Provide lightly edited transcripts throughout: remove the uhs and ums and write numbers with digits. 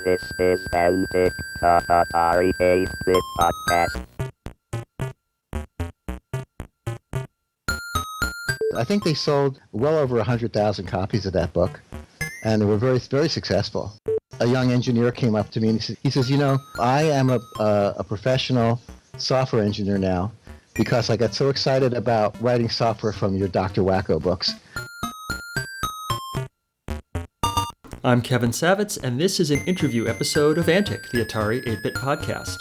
This is BASIC, the Atari 8-bit podcast. I think they sold well over 100,000 copies of that book, and they were very, very successful. A young engineer came up to me and he says, you know, I am a professional software engineer now because I got so excited about writing software from your Dr. Wacko books. I'm Kevin Savitz, and this is an interview episode of Antic, the Atari 8-bit podcast.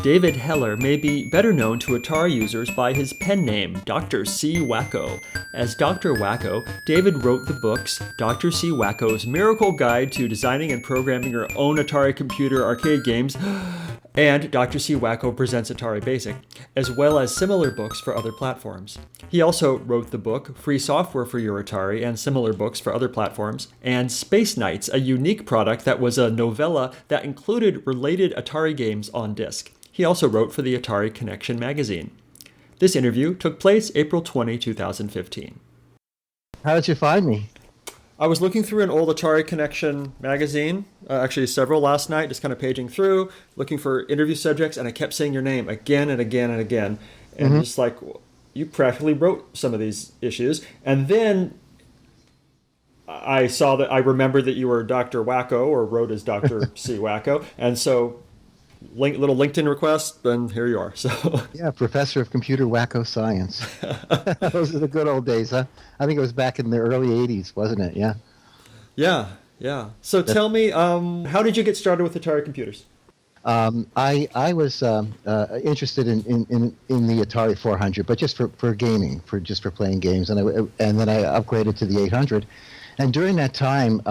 David Heller may be better known to Atari users by his pen name, Dr. C Wacko. As Dr. Wacko, David wrote the books Dr. C Wacko's Miracle Guide to Designing and Programming Your Own Atari Computer Arcade Games and Dr. C Wacko Presents Atari BASIC, as well as similar books for other platforms. He also wrote the book Free Software For Your Atari and similar books for other platforms, and Space Knights, a unique product that was a novella that included related Atari games on disc. He also wrote for the Atari Connection magazine. This interview took place April 20, 2015. How did you find me? I was looking through an old Atari Connection magazine, actually several last night, just kind of paging through, looking for interview subjects, and I kept saying your name again and again and again. And just like, you practically wrote some of these issues. And then I saw that, I remembered that you were Dr. Wacko, or wrote as Dr. C Wacko. And so, little LinkedIn request, and here you are. So Yeah, Professor of Computer Wacko Science. Those are the good old days, huh? I think it was back in the early 80s, wasn't it? Yeah. Yeah. So tell me, how did you get started with Atari computers? I was interested in the Atari 400, but just for gaming, just for playing games, and then I upgraded to the 800. And during that time,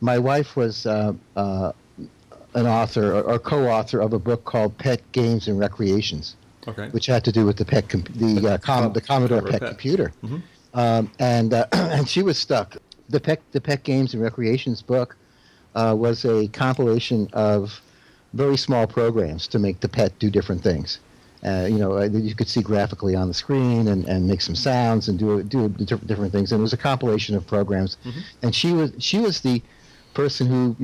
my wife was an author or co-author of a book called Pet Games and Recreations, okay, which had to do with the Commodore PET computer. Mm-hmm. And she was stuck. The Pet Games and Recreations book was a compilation of very small programs to make the pet do different things. You could see graphically on the screen and make some sounds and do different things. And it was a compilation of programs. Mm-hmm. And she was the person who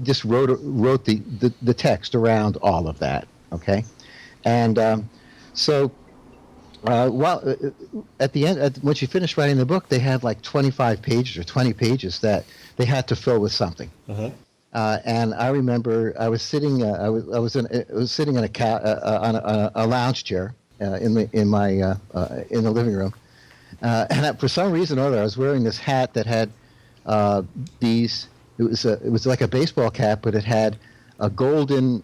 just wrote the text around all of that. Okay, and while at the end, when she finished writing the book, they had like 25 pages or 20 pages that they had to fill with something. Uh-huh. And I remember I was sitting sitting in on a lounge chair in the living room, and for some reason or other I was wearing this hat that had these. It was like a baseball cap, but it had a golden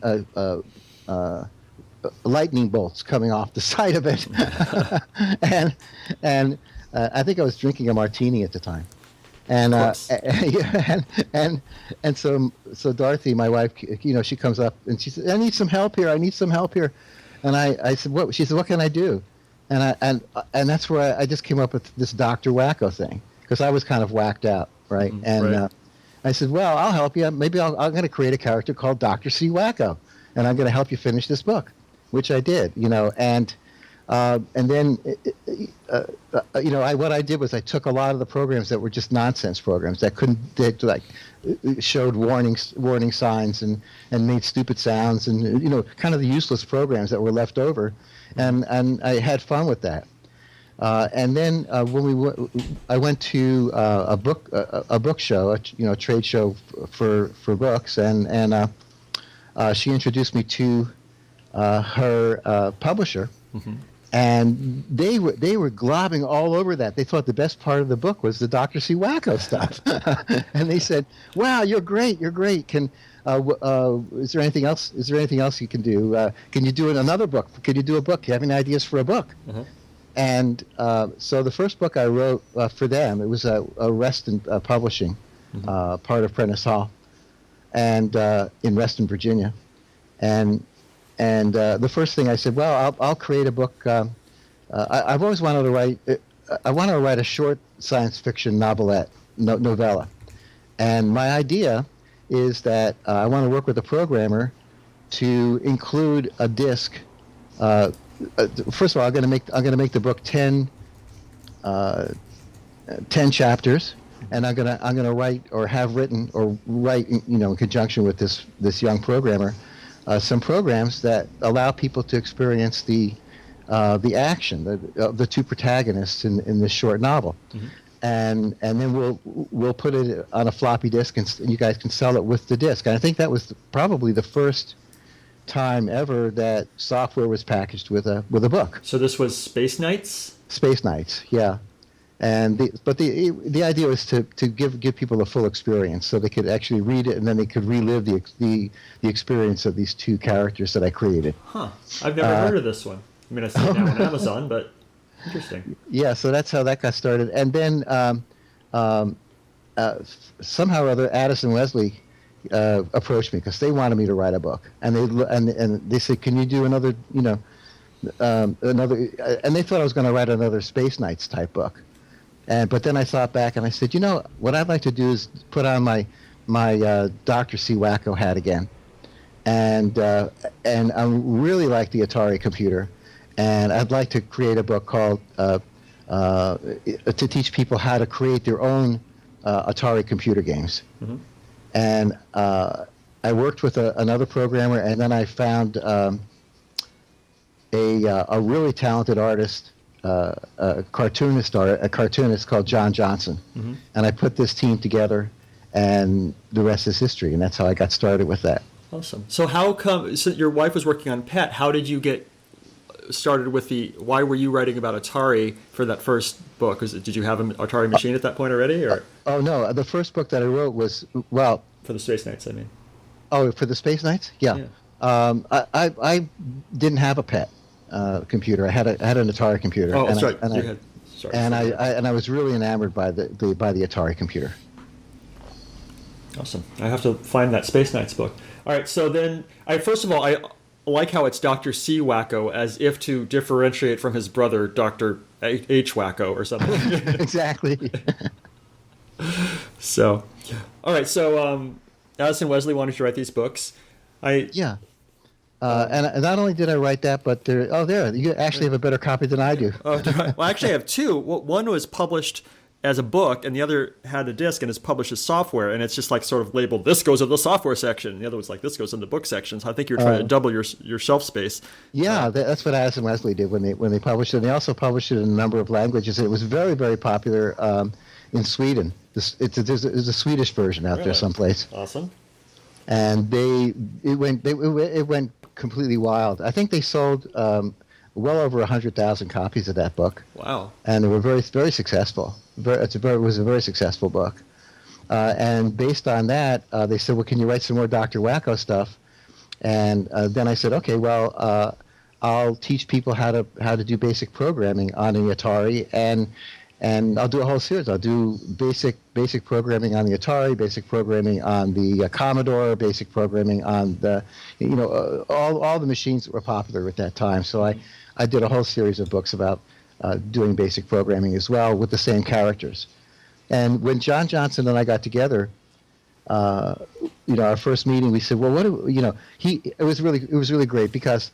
lightning bolts coming off the side of it, and I think I was drinking a martini at the time, and so Dorothy, my wife, she comes up and she said, "I need some help here. And I said, "What?" She said, "What can I do?" And that's where I just came up with this Dr. Wacko thing, because I was kind of whacked out, right? Mm-hmm. And right. I said, "Well, I'll help you. Maybe I'm going to create a character called Dr. C Wacko, and I'm going to help you finish this book," which I did, and then what I did was I took a lot of the programs that were just nonsense programs that showed warning signs and made stupid sounds and kind of the useless programs that were left over, and I had fun with that. And then when I went to a book show, a trade show for books, and she introduced me to her publisher, mm-hmm. and they were globbing all over that. They thought the best part of the book was the Dr. C Wacko stuff, and they said, "Wow, you're great. Can is there anything else? Is there anything else you can do? Can you do another book? Can you do a book? Do you have any ideas for a book?" Mm-hmm. And so the first book I wrote for them, it was a Reston Publishing, mm-hmm. Part of Prentice Hall, and in Reston, Virginia. And the first thing I said, well, I'll create a book. I've always wanted to write. I wanted to write a short science fiction novella, and my idea is that I want to work with a programmer to include a disc. First of all, I'm going to make the book 10 chapters and I'm gonna write or have written or write in conjunction with this young programmer some programs that allow people to experience the action, the two protagonists in this short novel. And then we'll put it on a floppy disk, and you guys can sell it with the disk. And I think that was probably the first time ever that software was packaged with a book. So this was Space Knights? Space Knights, yeah. And the idea was to give people a full experience, so they could actually read it, and then they could relive the experience of these two characters that I created. Huh. I've never heard of this one. I mean, I see it now on Amazon, but interesting. Yeah, so that's how that got started. And then somehow or other, Addison Wesley approached me because they wanted me to write a book, and they said, "Can you do another, another?" And they thought I was going to write another Space Knights type book. But then I thought back and I said, what I'd like to do is put on my Dr. C Wacko hat again, and I really like the Atari computer. And I'd like to create a book called to teach people how to create their own Atari computer games. And I worked with another programmer, and then I found a really talented artist, a cartoonist called John Johnson. And I put this team together, and the rest is history. And that's how I got started with that. Awesome. So how come? So your wife was working on Pet. How did you get started with why were you writing about Atari for that first book? Did you have an Atari machine at that point already, or? Oh no, the first book that I wrote was For the Space Knights, I mean. Oh, for the Space Knights? Yeah. I didn't have a pet computer. I had an Atari computer. Oh, that's right. I was really enamored by the Atari computer. Awesome. I have to find that Space Knights book. All right. So then, first of all, I like how it's Dr. C Wacko, as if to differentiate from his brother, Dr. H Wacko, or something. Exactly. So, all right. So, Addison Wesley wanted to write these books. Yeah. And not only did I write that, but you actually have a better copy than I do. Well, actually, I have two. One was published as a book, and the other had a disc and is published as software, and it's just like sort of labeled, this goes in the software section. The other was like, this goes in the book section. So I think you're trying to double your shelf space. Yeah, that's what Addison Wesley did when they published it. And they also published it in a number of languages. It was very, very popular in Sweden. There's a Swedish version out there someplace. Awesome. And it went completely wild. I think they sold well over 100,000 copies of that book. Wow. And they were very, very successful. It was a very successful book. And based on that, they said, well, can you write some more Dr. Wacko stuff? And then I said, okay, well, I'll teach people how to do basic programming on the Atari, and I'll do a whole series. I'll do basic programming on the Atari, basic programming on the Commodore, basic programming on the, all the machines that were popular at that time. So I did a whole series of books about doing basic programming as well with the same characters. And when John Johnson and I got together, our first meeting, we said, well, it was really great because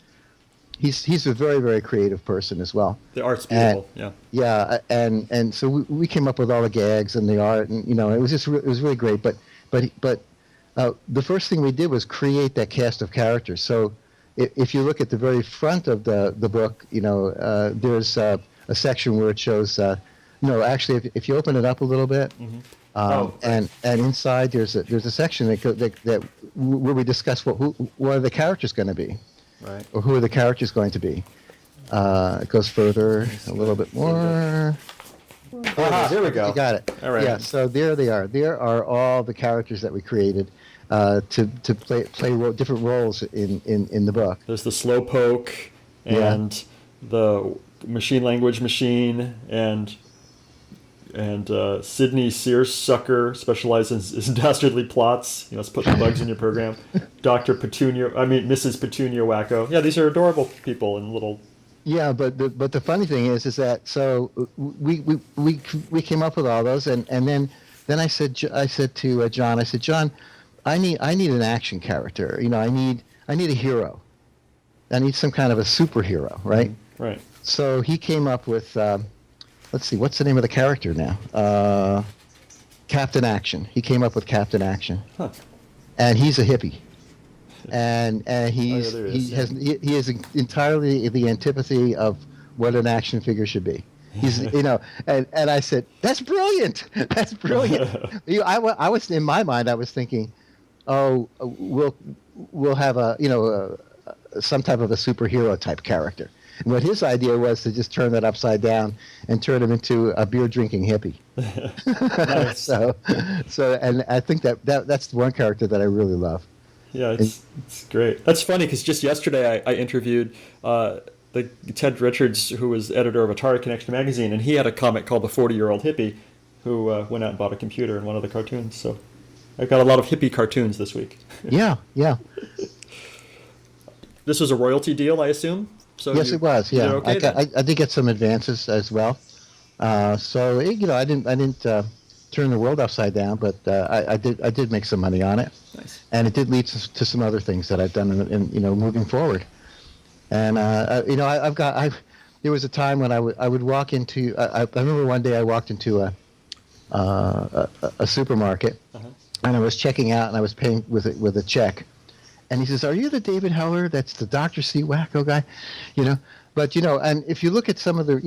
he's a very, very creative person as well. The art's beautiful, yeah. Yeah, and so we came up with all the gags and the art, and it was really great. But the first thing we did was create that cast of characters. So if you look at the very front of the book, there's a section where it shows. Actually, if you open it up a little bit, and inside there's a section that where we discuss what are the characters going to be. Right. Or who are the characters going to be? It goes further, a little bit more. There we go. You got it. All right. Yeah, so there they are. There are all the characters that we created to play different roles in the book. There's the Slowpoke and the machine language machine and Sidney Searsucker specializes in dastardly plots. It's putting bugs in your program. Mrs. Petunia Wacko. Yeah, these are adorable people and little. Yeah, but the funny thing is that so we came up with all those, and then I said to John, John, I need an action character. I need a hero. I need some kind of a superhero, right? Right. So he came up with. Let's see, what's the name of the character now? Captain Action. He came up with Captain Action, Huh. and he's a hippie, and there he is, he is entirely the antipathy of what an action figure should be. He's and I said, that's brilliant. That's brilliant. I was in my mind, I was thinking, oh, we'll have some type of a superhero type character. And what his idea was to just turn that upside down and turn him into a beer drinking hippie. Nice. so and I think that's the one character that I really love. Yeah, it's great. That's funny because just yesterday I interviewed the Ted Richards, who was editor of Atari Connection magazine, and he had a comic called The 40-Year-Old Hippie, who went out and bought a computer and one of the cartoons. So I've got a lot of hippie cartoons this week. Yeah. This was a royalty deal, I assume? So Yes, it was. Yeah, okay, I did get some advances as well. So I didn't turn the world upside down, but I did make some money on it. Nice. And it did lead to some other things that I've done in moving forward. And there was a time when I would walk into I remember one day I walked into a supermarket, and I was checking out and I was paying with a check. And he says, "Are you the David Heller? That's the Dr. C Wacko guy, But and if you look at some of the,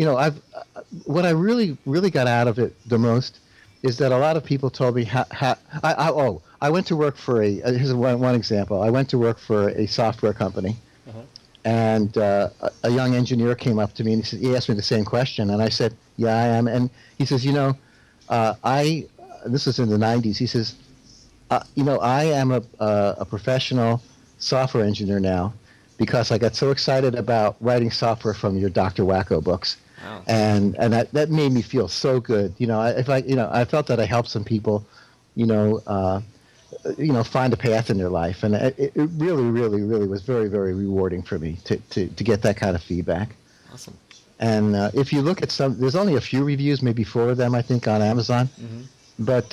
what I really got out of it the most is that a lot of people told me I went to work for here's one example. I went to work for a software company, and a young engineer came up to me and he asked me the same question, and I said, "Yeah, I am." And he says, this was in the 90s. He says, I am a professional software engineer now because I got so excited about writing software from your Dr. Wacko books. Wow. And that made me feel so good. I felt that I helped some people, find a path in their life. And it really, really, really was very, very rewarding for me to get that kind of feedback. Awesome. And if you look at there's only a few reviews, maybe 4 of them, I think, on Amazon. Mm-hmm. But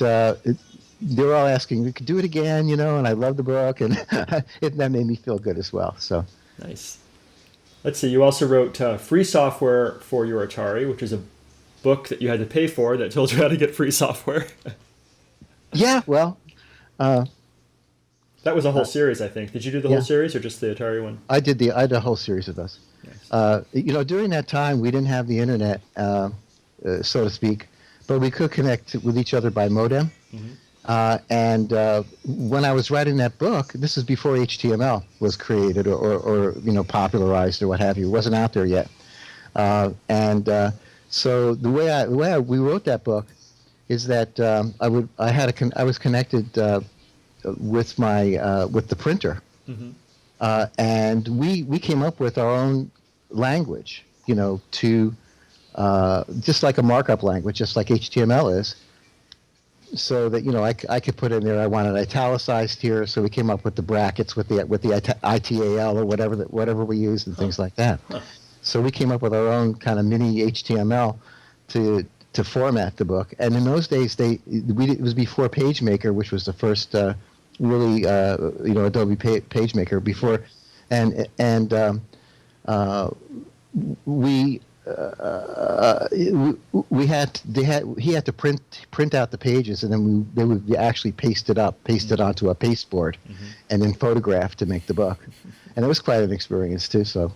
they're all asking, we could do it again, and I love the book, and that made me feel good as well. So nice. Let's see. You also wrote Free Software for Your Atari, which is a book that you had to pay for that told you how to get free software. Yeah, well, that was a whole series, I think. Did you do the whole series or just the Atari one? I did a whole series of those. Nice. During that time, we didn't have the internet, so to speak, but we could connect with each other by modem. Mm-hmm. And when I was writing that book, this is before HTML was created or popularized or what have you. It wasn't out there yet. So the way we wrote that book is that I was connected with the printer, mm-hmm. And we came up with our own language, to just like a markup language, just like HTML is. So that I could put in there I wanted italicized here, so we came up with the brackets with the ITAL or whatever we used and things like that. So we came up with our own kind of mini HTML to format the book. And in those days it was before PageMaker, which was the first really Adobe PageMaker before, and he had to print out the pages, and then they would actually paste it onto a pasteboard, mm-hmm. and then photograph to make the book, and it was quite an experience too. So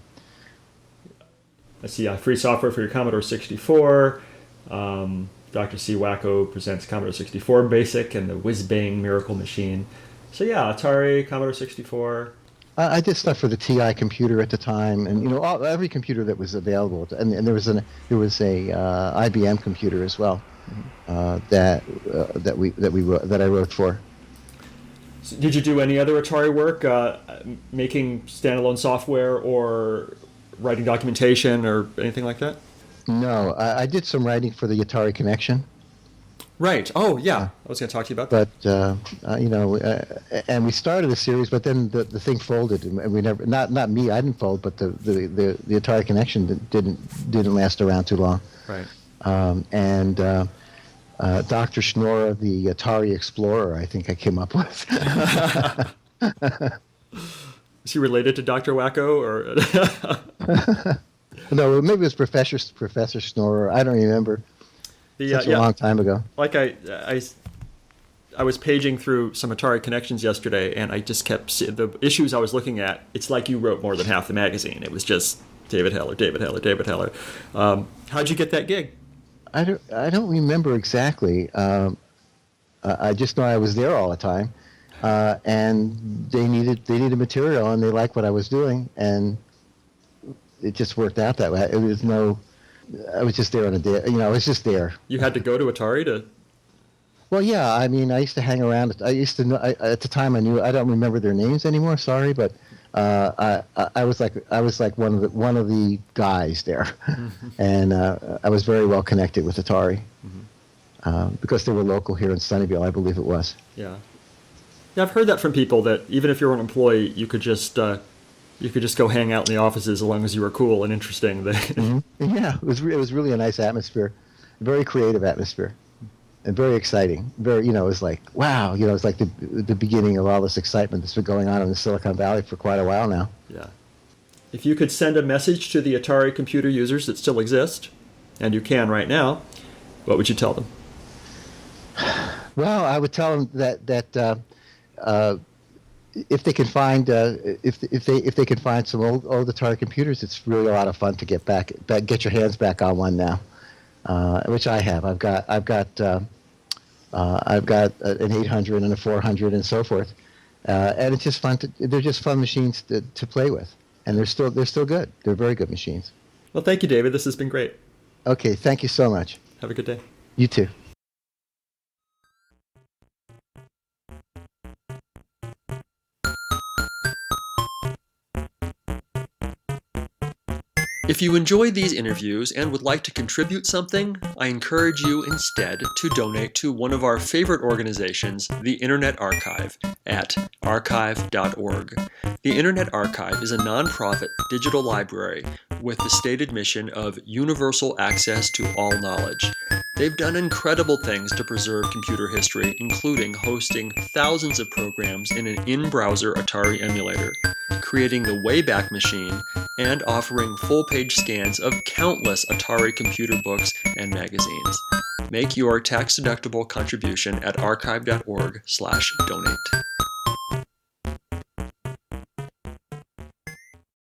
let's see, Free Software for Your Commodore 64, Dr. C Wacko presents Commodore 64 BASIC and the Whiz Bang Miracle Machine. So yeah, Atari, Commodore 64. I did stuff for the TI computer at the time, and every computer that was available, and there was a IBM computer as well, mm-hmm. that I wrote for. So did you do any other Atari work, making standalone software or writing documentation or anything like that? No, I did some writing for the Atari Connection. Right. Oh, yeah. I was going to talk to you about that. But and we started a series, but then the thing folded, and we never. Not me. I didn't fold, but the Atari Connection didn't last around too long. Right. And Dr. Schnorr, the Atari Explorer, I think I came up with. Is he related to Dr. Wacko or? No, maybe it was Professor Schnorr. I don't remember. Such a long time ago. Like I I was paging through some Atari Connections yesterday, and I just kept the issues I was looking at. It's like you wrote more than half the magazine. It was just David Heller, David Heller, David Heller. How'd you get that gig? I don't remember exactly. I just know I was there all the time, and they needed material, and they liked what I was doing, and it just worked out that way. I was just there on a day. I was just there. You had to go to Atari to. Well, yeah. I mean, I used to hang around. I used to know. At the time, I knew. I don't remember their names anymore. Sorry, but I was like one of the guys there, and I was very well connected with Atari because they were local here in Sunnyvale, I believe it was. Yeah. Yeah, I've heard that from people that even if you're an employee, you could just go hang out in the offices as long as you were cool and interesting. Yeah, it was really a nice atmosphere, very creative atmosphere, and very exciting. Very, it was like, wow, it was like the beginning of all this excitement that's been going on in the Silicon Valley for quite a while now. Yeah. If you could send a message to the Atari computer users that still exist, and you can right now, what would you tell them? Well, I would tell them that if they can find if they can find some old Atari computers, it's really a lot of fun to get your hands back on one now, which I have. I've got an 800 and a 400 and so forth, and it's just fun. They're just fun machines to play with, and they're still good. They're very good machines. Well, thank you, David. This has been great. Okay, thank you so much. Have a good day. You too. If you enjoy these interviews and would like to contribute something, I encourage you instead to donate to one of our favorite organizations, the Internet Archive, at archive.org. The Internet Archive is a nonprofit digital library with the stated mission of universal access to all knowledge. They've done incredible things to preserve computer history, including hosting thousands of programs in an in-browser Atari emulator, creating the Wayback Machine, and offering full-page scans of countless Atari computer books and magazines. Make your tax-deductible contribution at archive.org/donate.